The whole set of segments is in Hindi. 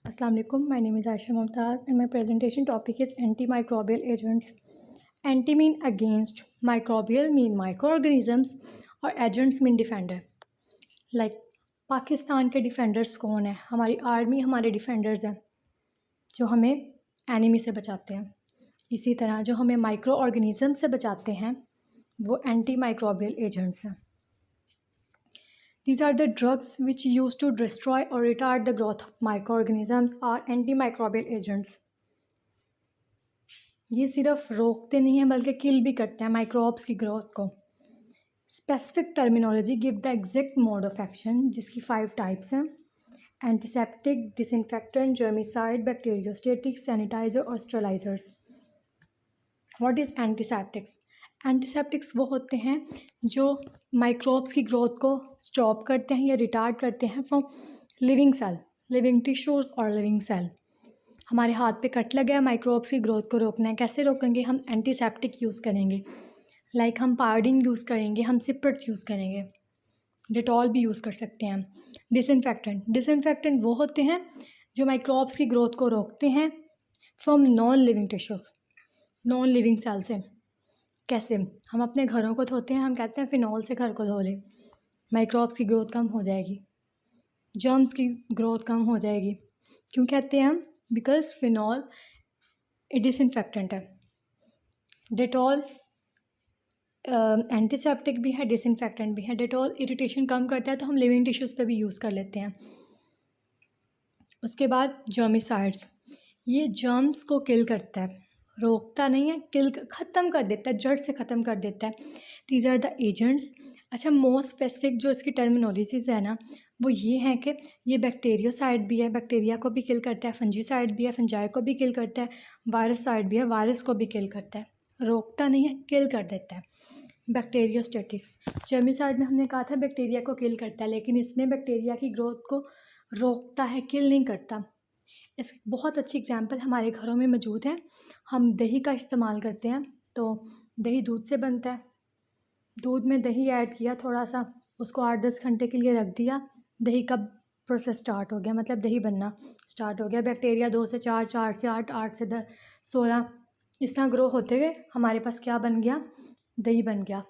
Assalamu alaikum. My name is Aisha Mumtaz and my presentation topic is antimicrobial agents. Anti mean against, microbial mean microorganisms और agents mean defender. Like Pakistan के डिफेंडर्स कौन है? हमारी आर्मी हमारे डिफेंडर्स हैं जो हमें एनिमी से बचाते हैं। इसी तरह जो हमें माइक्रो ऑर्गेनिज़म से बचाते हैं वो एंटी माइक्रोबियल एजेंट्स हैं। These are the drugs which used to destroy or retard the growth of microorganisms are antimicrobial agents. ये सिर्फ रोकते नहीं हैं बल्कि किल भी करते हैं माइक्रोब्स की ग्रोथ को। Specific terminology give the exact mode of action जिसकी 5 टाइप्स हैं: antiseptic, disinfectant, germicide, bacteriostatic, sanitizer और sterilizers. What is antiseptics? Antiseptics वो होते हैं जो माइक्रोब्स की ग्रोथ को स्टॉप करते हैं या रिटार्ड करते हैं from living cell, living tissues और लिविंग सेल। हमारे हाथ पे कट लगा है, माइक्रोब्स की ग्रोथ को रोकना है, कैसे रोकेंगे? हम एंटीसेप्टिक यूज़ करेंगे। लाइक हम पायोडीन यूज़ करेंगे, हम सिप्रेट यूज़ करेंगे, डेटॉल भी यूज़ कर सकते हैं। डिसइंफेक्टेंट वो होते हैं जो माइक्रोब्स की ग्रोथ को रोकते हैं from non living tissues, non living cell से। कैसे? हम अपने घरों को धोते हैं, हम कहते हैं फ़िनॉल से घर को धो लें, माइक्रोब्स की ग्रोथ कम हो जाएगी, जर्म्स की ग्रोथ कम हो जाएगी। क्यों कहते हैं हम? बिकॉज फ़िनॉल डिसइंफेक्टेंट है। डेटॉल एंटीसेप्टिक भी है, डिसइंफेक्टेंट भी है। डेटॉल इरिटेशन कम करता है तो हम लिविंग टिश्यूज़ पे भी यूज़ कर लेते हैं। उसके बाद जर्मिसाइड्स, ये जर्म्स को किल करता है, रोकता नहीं है, किल ख़त्म कर देता है, जड़ से ख़त्म कर देता है। These are the agents. अच्छा, मोस्ट स्पेसिफिक जो इसकी टर्मिनोलॉजीज़ है ना वो ये हैं कि ये बैक्टीरियोसाइड भी है, बैक्टीरिया को भी किल करता है, फंजीसाइड भी है, फंजाई को भी किल करता है, वायरसाइड भी है, वायरस को भी किल करता है। रोकता नहीं है, किल कर देता है। बैक्टीरियोस्टेटिक्स, जर्मिसाइड में हमने कहा था बैक्टीरिया को किल करता है, लेकिन इसमें बैक्टीरिया की ग्रोथ को रोकता है, किल नहीं करता। इस बहुत अच्छी एग्जांपल हमारे घरों में मौजूद है। हम दही का इस्तेमाल करते हैं, तो दही दूध से बनता है। दूध में दही ऐड किया थोड़ा सा, उसको 8-10 घंटे के लिए रख दिया, दही का प्रोसेस स्टार्ट हो गया, मतलब दही बनना स्टार्ट हो गया। बैक्टीरिया 2 से 4, 4 से 8, 8 से 10, 16 इस तरह ग्रो होते गए। हमारे पास क्या बन गया? दही बन गया।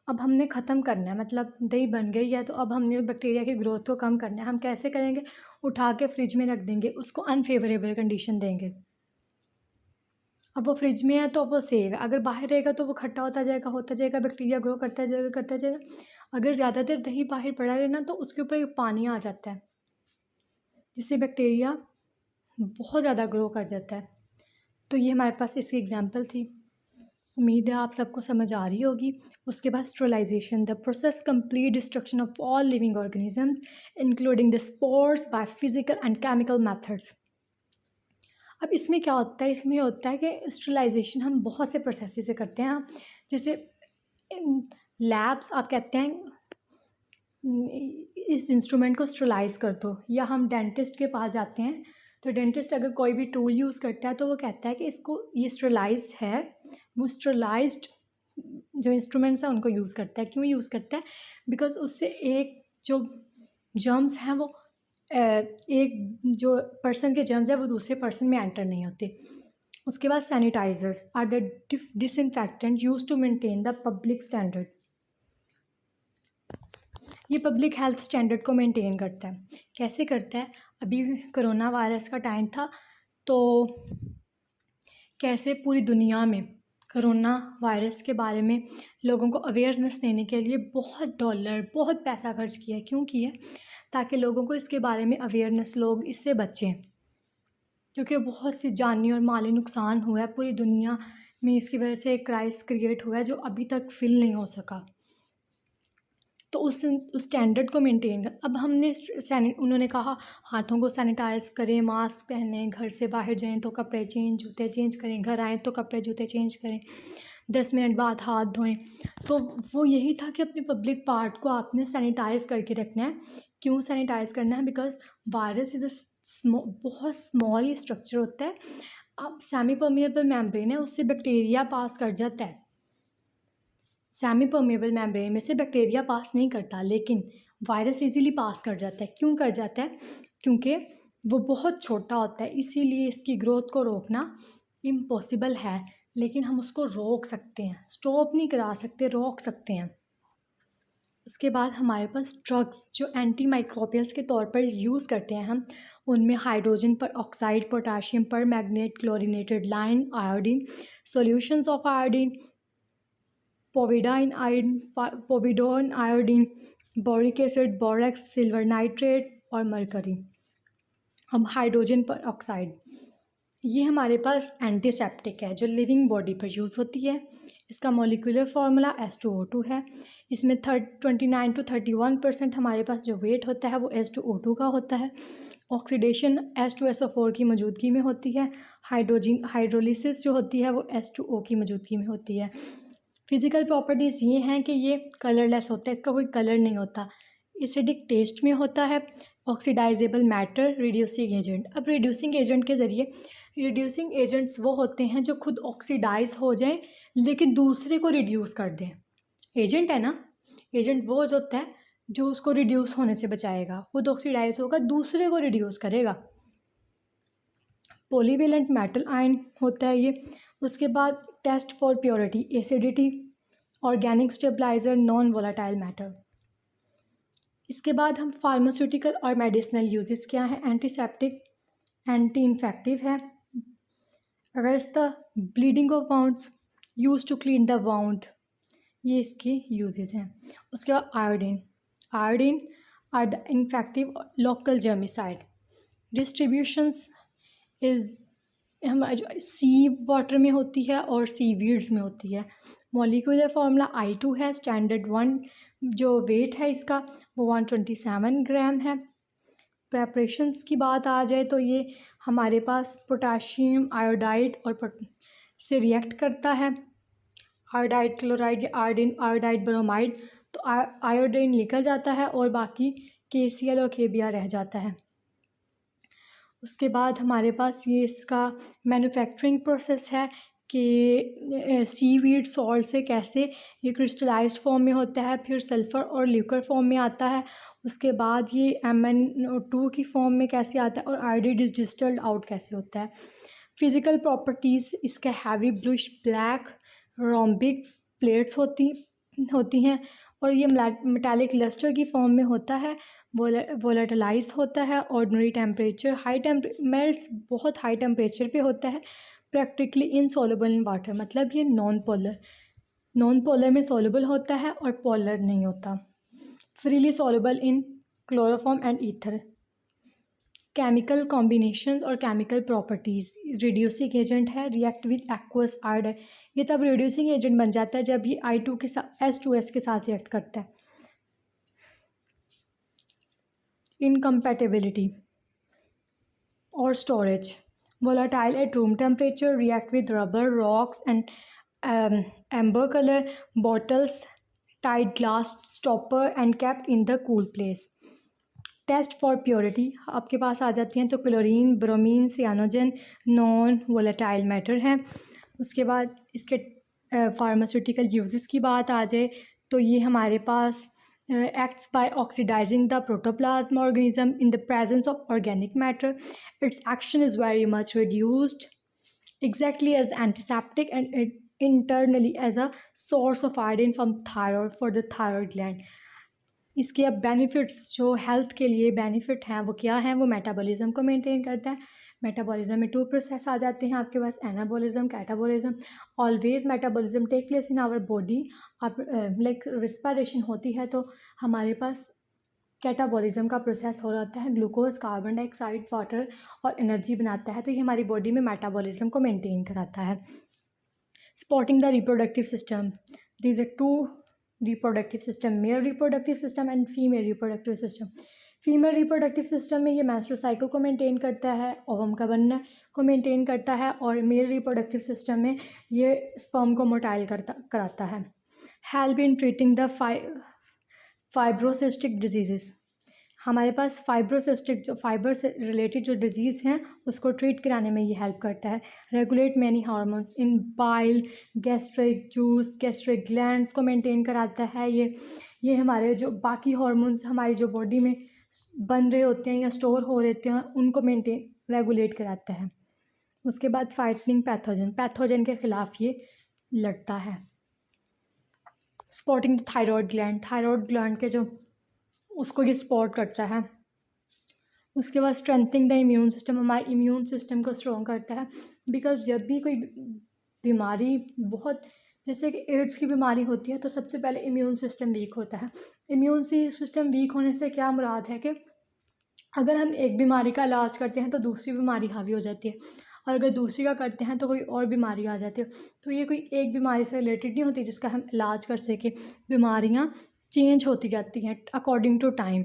अब हमने ख़त्म करना है, मतलब दही बन गई है तो अब हमने बैक्टीरिया की ग्रोथ को कम करना है। हम कैसे करेंगे? उठा के फ्रिज में रख देंगे, उसको अनफेवरेबल कंडीशन देंगे। अब वो फ्रिज में है तो वो सेव है, अगर बाहर रहेगा तो वो खट्टा होता जाएगा, बैक्टीरिया ग्रो करता जाएगा। अगर ज़्यादा देर दही बाहर पड़ा रहे ना तो उसके ऊपर पानी आ जाता है, जिससे बैक्टीरिया बहुत ज़्यादा ग्रो कर जाता है। तो ये हमारे पास इसकी एग्जांपल थी। उम्मीद है आप सबको समझ आ रही होगी। उसके बाद sterilisation, the process complete destruction of all living organisms including the spores by physical and chemical methods. अब इसमें क्या होता है? इसमें होता है कि स्टेरिलाइजेशन हम बहुत से प्रोसेस से करते हैं। जैसे लैब्स आप कहते हैं इस इंस्ट्रूमेंट को स्टेरिलाइज़ कर दो, या हम डेंटिस्ट के पास जाते हैं तो डेंटिस्ट अगर कोई भी टूल यूज़ करता है तो वो कहता है कि इसको ये स्टेरिलाइज है। वो स्टेरिलाइज्ड जो इंस्ट्रूमेंट्स हैं उनको यूज़ करता है। क्यों यूज़ करता है? बिकॉज उससे एक जो जर्म्स हैं वो एक जो पर्सन के जर्म्स है वो दूसरे पर्सन में एंटर नहीं होते। उसके बाद sanitisers are the disinfectant use to maintain the public standard. ये पब्लिक हेल्थ स्टैंडर्ड को मेंटेन करता है। कैसे करता है? अभी कोरोना वायरस का टाइम था तो कैसे पूरी दुनिया में कोरोना वायरस के बारे में लोगों को अवेयरनेस देने के लिए बहुत डॉलर, बहुत पैसा खर्च किया। क्यों किया? ताकि लोगों को इसके बारे में अवेयरनेस, लोग इससे बचें, क्योंकि बहुत सी जानी और माली नुकसान हुआ है पूरी दुनिया में। इसकी वजह से एक क्राइसिस क्रिएट हुआ है जो अभी तक फिल नहीं हो सका। तो उस स्टैंडर्ड को मेंटेन कर, अब हमने उन्होंने कहा हाथों को सैनिटाइज़ करें, मास्क पहनें, घर से बाहर जाएं तो कपड़े चेंज, जूते चेंज करें, घर आएँ तो कपड़े जूते चेंज करें, 10 मिनट बाद हाथ धोएं। तो वो यही था कि अपने पब्लिक पार्ट को आपने सैनिटाइज़ करके रखना है। क्यों सैनिटाइज़ करना है? बिकॉज वायरस इज़ बहुत स्मॉल ही स्ट्रक्चर होता है। अब सेमी परमिएबल मेम्ब्रेन है, उससे बैक्टीरिया पास कर जाता है। सेमी परमेबल मेम्ब्रेन में से बैक्टीरिया पास नहीं करता, लेकिन वायरस इजीली पास कर जाता है। क्यों कर जाता है? क्योंकि वो बहुत छोटा होता है, इसीलिए इसकी ग्रोथ को रोकना इम्पॉसिबल है। लेकिन हम उसको रोक सकते हैं, स्टॉप नहीं करा सकते, रोक सकते हैं। उसके बाद हमारे पास ड्रग्स जो एंटी माइक्रोबियल्स के तौर पर यूज़ करते हैं हम, उनमें हाइड्रोजन पर ऑक्साइड, पोटाशियम पर magnet, chlorinated lime, iodine, solutions of iodine, povidone iodine, boric acid, borax, silver nitrate और मरकरी। अब हाइड्रोजन पर ऑक्साइड, ये हमारे पास एंटीसेप्टिक है जो लिविंग बॉडी पर यूज़ होती है। इसका मॉलिक्यूलर फार्मूला H2O2 है। इसमें 29 to 31% हमारे पास जो वेट होता है वो H2O2 का होता है। ऑक्सीडेशन H2SO4 की मौजूदगी में होती है। हाइड्रोलिसिस जो होती है वो H2O की मौजूदगी में होती है। फिज़िकल प्रॉपर्टीज़ ये हैं कि ये कलरलेस होता है, इसका कोई कलर नहीं होता। एसिडिक टेस्ट में होता है। Oxidisable matter, reducing agent. अब रिड्यूसिंग एजेंट के ज़रिए, रिड्यूसिंग एजेंट्स वो होते हैं जो खुद ऑक्सीडाइज हो जाएं लेकिन दूसरे को रिड्यूस कर दें। एजेंट है ना, एजेंट वो होता है जो उसको रिड्यूस होने से बचाएगा, खुद ऑक्सीडाइज होगा, दूसरे को रिड्यूस करेगा। पॉलीवेलेंट मेटल आयन होता है ये। उसके बाद test for purity, acidity, organic stabiliser, non volatile matter. इसके बाद हम फार्मास्यूटिकल और मेडिसिनल यूजेस क्या है। एंटीसेप्टिक, एंटी इन्फेक्टिव है। Arrest the bleeding of wounds, use to clean the wound, ये इसके यूजेस हैं। उसके बाद iodine, iodine are the infective local germicide. Distributions is हम सी वाटर में होती है और सी वीड्स में होती है। मॉलिक्यूलर फार्मूला I2 है। स्टैंडर्ड 1 जो वेट है इसका वो 127 ग्राम है। प्रेपरेशंस की बात आ जाए तो ये हमारे पास पोटाशियम आयोडाइड और से रिएक्ट करता है। आयोडाइड क्लोराइड या आयोडाइड ब्रोमाइड, तो आयोडीन निकल जाता है और बाकी KCl और KBr रह जाता है। उसके बाद हमारे पास ये इसका मैन्युफैक्चरिंग प्रोसेस है कि सीवीड सॉल्ट से कैसे ये क्रिस्टलाइज्ड फॉर्म में होता है, फिर सल्फ़र और ल्यूकर फॉर्म में आता है। उसके बाद ये MnO2 की फॉर्म में कैसे आता है और आयोडीन इज डिस्टिल्ड आउट कैसे होता है। फिज़िकल प्रॉपर्टीज़ इसका heavy bluish black rhombic plates होती हैं और ये मेटालिक लस्टर की फॉर्म में होता है। वोलेटिलाइज होता है। ऑर्डिनरी टेम्परेचर मेल्ट्स बहुत हाई टेम्परेचर पे होता है। प्रैक्टिकली इनसॉल्युबल इन वाटर, मतलब ये नॉन पोलर में सॉल्युबल होता है और पोलर नहीं होता। Freely soluble in chloroform and ether. Chemical combinations और केमिकल प्रॉपर्टीज़, रिड्यूसिंग एजेंट है। रिएक्ट विद एक्वस आयोडाइड, ये तब रिड्यूसिंग एजेंट बन जाता है जब ये I2 के साथ H2S के साथ रिएक्ट करता है। इनकम्पैटिबिलिटी और storage, volatile at room temperature, react with rubber, rocks and amber color, bottles, tied glass stopper and kept in the cool place. Test for purity आपके पास आ जाती हैं तो chlorine, bromine, cyanogen, non volatile matter हैं। उसके बाद इसके फार्मास्यूटिकल यूजेस की बात आ जाए तो ये हमारे पास acts by oxidizing the protoplasm organism in the presence of organic matter. Its action is very much reduced, exactly as antiseptic, and it internally as a source of iodine from thyroid for the thyroid gland. इसके अब बेनिफिट्स जो हेल्थ के लिए बेनिफिट हैं वो क्या हैं, वो मेटाबॉलिज्म को मेंटेन करता है। मेटाबॉलिज्म में 2 प्रोसेस आ जाते हैं आपके पास, anabolism, catabolism. Always metabolism take place in our body. आप लाइक रिस्पायरेशन होती है तो हमारे पास कैटाबॉलिज्म का प्रोसेस हो जाता है, ग्लूकोज, कार्बन डाइऑक्साइड, वाटर और एनर्जी बनाता है, तो ये हमारी बॉडी में मेटाबॉलिज्म को मेंटेन कराता है। Supporting the reproductive system, these are 2 reproductive system, male reproductive system and female reproductive system. Female reproductive system में ये मेंस्ट्रुअल साइकिल को मेंटेन करता है, ओवम का बनना को मेंटेन करता है, और मेल रिप्रोडक्टिव सिस्टम में ये स्पर्म को मोटाइल कराता है। Help in treating the fibrocystic disease, हमारे पास फाइब्रोसिस्टिक जो फाइबर से रिलेटेड जो डिजीज़ हैं उसको ट्रीट कराने में ये हेल्प करता है। रेगुलेट मैनी हार्मोन्स इन bile, gastric juice, gastric glands को मेंटेन कराता है। ये हमारे जो बाकी हार्मोन्स हमारी जो बॉडी में बन रहे होते हैं या स्टोर हो रहे होते हैं उनको मेंटेन रेगुलेट कराता है। उसके बाद फाइटिंग पैथोजन के ख़िलाफ़ ये लड़ता है। सपोर्टिंग द थायराइड ग्लैंड के जो उसको ये सपोर्ट करता है। उसके बाद स्ट्रेंथनिंग द इम्यून सिस्टम, हमारे इम्यून सिस्टम को स्ट्रॉन्ग करता है। बिकॉज जब भी कोई बीमारी बहुत, जैसे कि एड्स की बीमारी होती है तो सबसे पहले इम्यून सिस्टम वीक होता है। इम्यून सिस्टम वीक होने से क्या मुराद है कि अगर हम एक बीमारी का इलाज करते हैं तो दूसरी बीमारी हावी हो जाती है, और अगर दूसरी का करते हैं तो कोई और बीमारी आ जाती है। तो ये कोई एक बीमारी से रिलेटेड नहीं होती जिसका हम इलाज कर सकें, बीमारियाँ चेंज होती जाती हैं अकॉर्डिंग टू टाइम।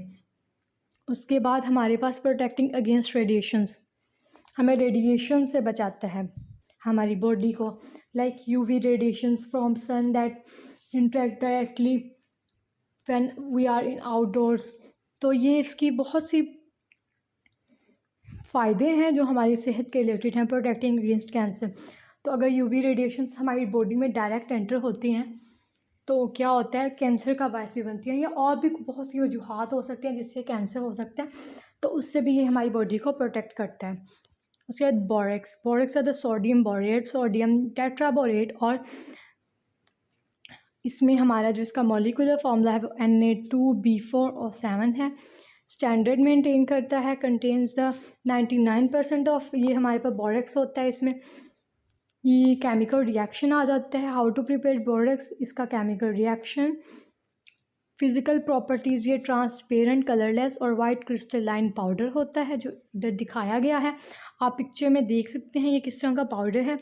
उसके बाद हमारे पास प्रोटेक्टिंग अगेंस्ट रेडिएशंस, हमें रेडिएशन से बचाता है हमारी बॉडी को, like UV radiations from sun that interact directly when we are in outdoors. तो ये इसकी बहुत सी फ़ायदे हैं जो हमारी सेहत के रिलेटेड हैं। प्रोटेक्टिंग अगेंस्ट कैंसर, तो अगर यूवी रेडिएशंस हमारी बॉडी में डायरेक्ट एंटर होती हैं तो क्या होता है, कैंसर का बायस भी बनती है, या और भी बहुत सी वजूहात हो सकते हैं जिससे कैंसर हो सकता है, तो उससे भी ये हमारी बॉडी को प्रोटेक्ट करता है। उसके बाद बोरेक्स है the sodium borate, sodium tetraborate, और इसमें हमारा जो इसका मॉलिक्यूलर फॉर्मूला है वो Na2B4O7 है। स्टैंडर्ड मेंटेन करता है, कंटेन्स द 99% ऑफ, ये हमारे पास बोरेक्स होता है इसमें। ये केमिकल रिएक्शन आ जाता है। हाउ टू प्रिपेयर बोरेक्स, इसका केमिकल रिएक्शन। फिज़िकल प्रॉपर्टीज़, ये ट्रांसपेरेंट, कलरलेस और वाइट क्रिस्टलाइन पाउडर होता है जो इधर दिखाया गया है। आप पिक्चर में देख सकते हैं ये किस तरह का पाउडर है।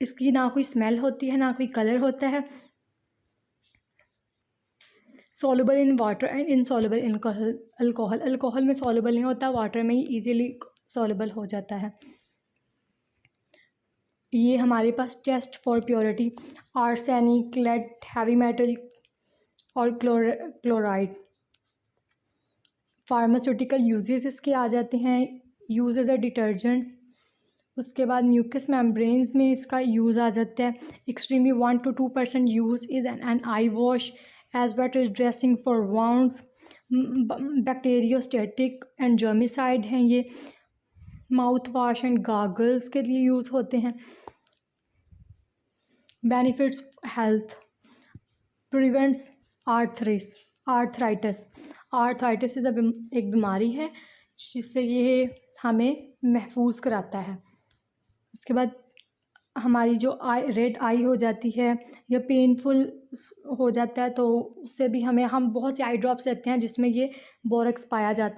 इसकी ना कोई स्मेल होती है ना कोई कलर होता है। Soluble in water and insoluble in alcohol, alcohol में सॉल्युबल नहीं होता, वाटर में ही ईजीली सॉल्युबल हो जाता है। ये हमारे पास test for purity, arsenic, lead, heavy metal और क्लोराइड। फार्मास्यूटिकल यूजेस इसके आ जाते हैं, यूज एज अ डिटर्जेंट्स। उसके बाद म्यूकस मेम्ब्रेन्स में इसका यूज़ आ जाता है। Extremely 1 to 2% use is an eye wash as wet is dressing for wounds. Bacteriostatic and germicide हैं ये। माउथ वाश एंड गागल्स के लिए यूज़ होते हैं। Benefits health, prevents arthritis. Arthritis एक बीमारी है जिससे ये हमें महफूज कराता है। उसके बाद हमारी जो रेड आई हो जाती है या पेनफुल हो जाता है तो उससे भी हम बहुत से आई ड्रॉप्स लेते हैं जिसमें ये बोरेक्स पाया जाता है।